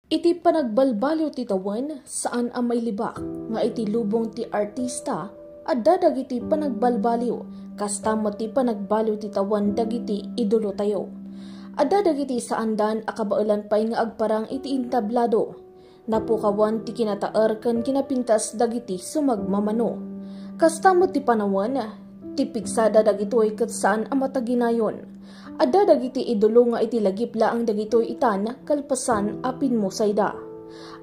Iti panagbalbaliw ti tawan saan ang may libak nga iti lubong ti artista adda dagiti panagbalbaliw kastamo ti panagbaliw ti tawan dagiti idolo tayo. Adda dagiti saandan akabailan pay nga agparang iti intablado. Napukawan ti kinataar ken kinapintas dagiti sumagmamano. Kastamo ti panawan ti pigsada dagitoy ket saan ang mataginayon. Adda dagiti idolo nga iti lagipla ang dagitoy itan kalpasan apin musayda.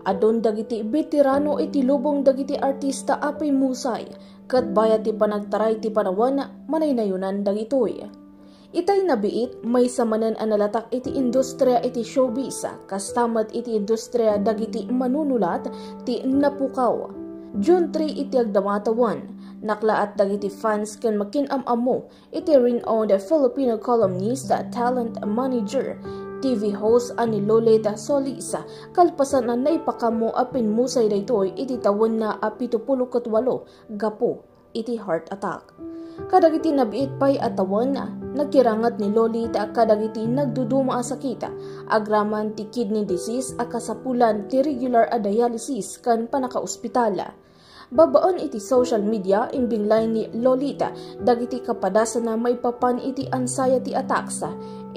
Adon dagiti veterano iti lubong dagiti artista apay musay ket bayat ti panagtaray ti panawan manaynayunan dagitoy. Itay nabiit may samanan analatak iti industriya iti showbiz kastamat iti industriya dagiti manunulat ti napukaw. June 3 iti agdamatawan. Naklaat dagiti fans ken makinamamo iti renowned Filipino columnist, talent manager, TV host ani Lolita Solis kalpasan na naipakamo apin musay daytoy iti tawen na 78 gapo iti heart attack. Kadagiti nabiit pay atawan nagkirangat ni Lolita kadagiti nagduduma a sakit agraman ti kidney disease akasapulan ti regular a dialysis kan panakaospital. Babaon iti social media imbinglay ni Lolita dagiti kapadasan na maipapan iti anxiety attacks,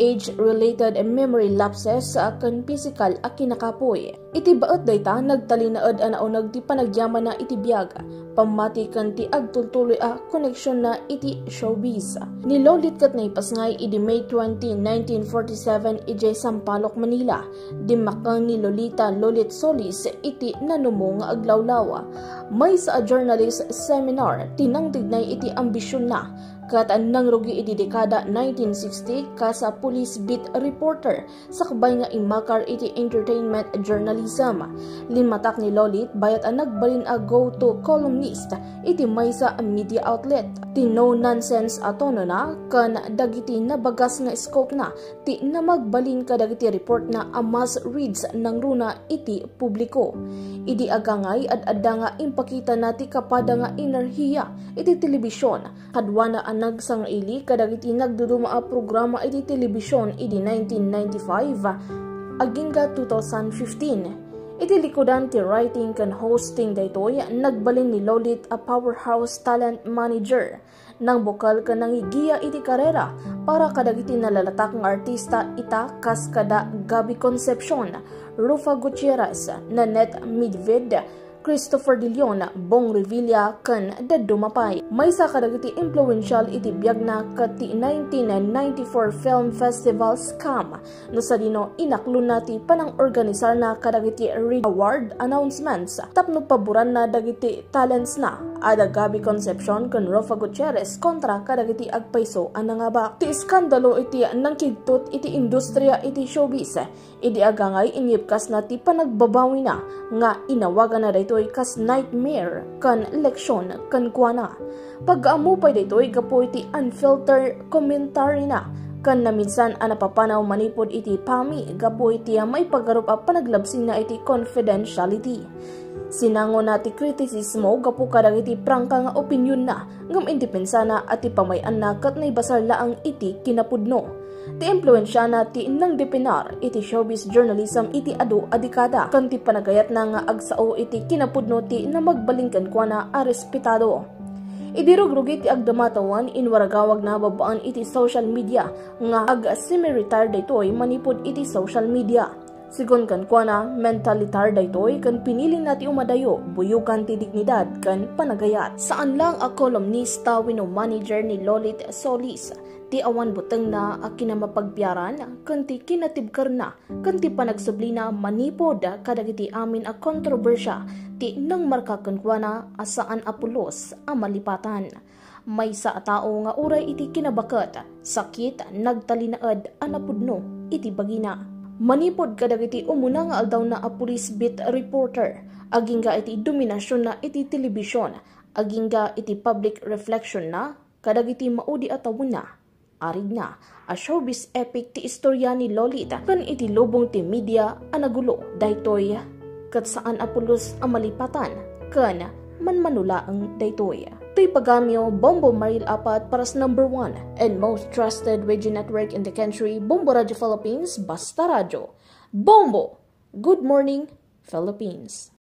age-related memory lapses ken physical a kinakapoy. Iti baot dayta nagtalinaed anaonag ti panagyaman na iti biag pamati ken ti agtultuloy a koneksyon na iti showbiz. Ni Lolit ket naipasngay iti May 20, 1947 iti Sampaloc, Manila. Dimakang ni Lolita Lolit Solis iti nanumo nga aglawlaw. May sa a journalist seminar tinangtignay iti ambisyon na kat nangrugi iti dekada 1960 kasa police beat reporter sa kabay nga imakar iti entertainment journalism. Linmatak ni Lolit bayat ang nagbalin a go-to columnist iti maysa media outlet. Ti no nonsense atono na kan dagiti nabagas nga scope na ti na magbalin ka dagiti report na a mass reads ng runa iti publiko. Idi agangay adda nga impakita na ti kapada nga enerhiya iti telebisyon kadwana ang nagsangili kadagiti nagduduma a programa iti telebisyon iti 1995 agingga 2015. Iti likodan ti writing kan hosting daytoy nagbalin ni Lolit a powerhouse talent manager nang bukal ka nang igiya iti karera para kadagiti nalalatak ng artista ita kas kada Gabby Concepcion, Rufa Gutierrez, Nanette Medved, Christopher De Leon, Bong Revilla ken Daddo Mapay. May sa kadagiti influential iti biag na kati 1994 Film Festival scam no sa dino inaklon nati panang organisar na kadagiti award announcements tapno paboran na dagiti talents na ada Gabby Concepcion ken Rufa Gutierrez kontra kadagiti agpayso anangaba. Ti iskandalo iti nangkigtot iti industriya iti showbiz idi agangay inyipkas na ti panagbabawi na nga inawagan na daytoy kas nightmare kan leksyon kan kuana. Pag-aamupay daytoy gapo iti unfiltered commentary na kan na minsan napapanaw manipod iti pami gapo iti may paggarup a panaglabsin na iti confidentiality. Sinango na ti kritisismo gapo kadagiti prangka nga opinyon na ngam indepensa na at ipamayan na kat naibasar laang iti kinapudno. Ti impluensya na ti nang depinar iti showbiz journalism iti adu adikada kan ti panagayat na nga agsao iti kinapudno ti na magbalingkan kwa na a respetado. Idirugrugi ti agdamatawan inwaragawag na babaan iti social media nga ag-semi-retire daytoy manipod iti social media. Sigon kan kwa na mentally tired daytoy kan piniling nati umadayo buyukan ti dignidad kan panagayat. Saan lang a columnista wenno manager ni Lolit Solis ti awan buteng na a kinamapagbiaran kan ti kinatibkar na kan ti panagsubli na manipod kadagiti amin a kontrobersya ti nang markaken kwa na asaan a pulos a malipatan. May sa tao nga uray iti kinabakat sakit nagtalinaed a napudno iti bagina. Manipod kadagiti umuna nga aldaw na a police beat reporter, agingga iti dominasyon na iti telebisyon, agingga iti public reflection na, kadagiti maudi atawon na, arid na, a showbiz epic ti istorya ni Lolita, kan iti lubong ti media anagulo, daytoy, kat saan apulos a malipatan, kan manmanula ang daytoy. Ito'y pagamyo, Bombo Maril Apat para sa number 1 and most trusted radio network in the country, Bombo Radio Philippines, Basta Radio. Bombo! Good morning, Philippines!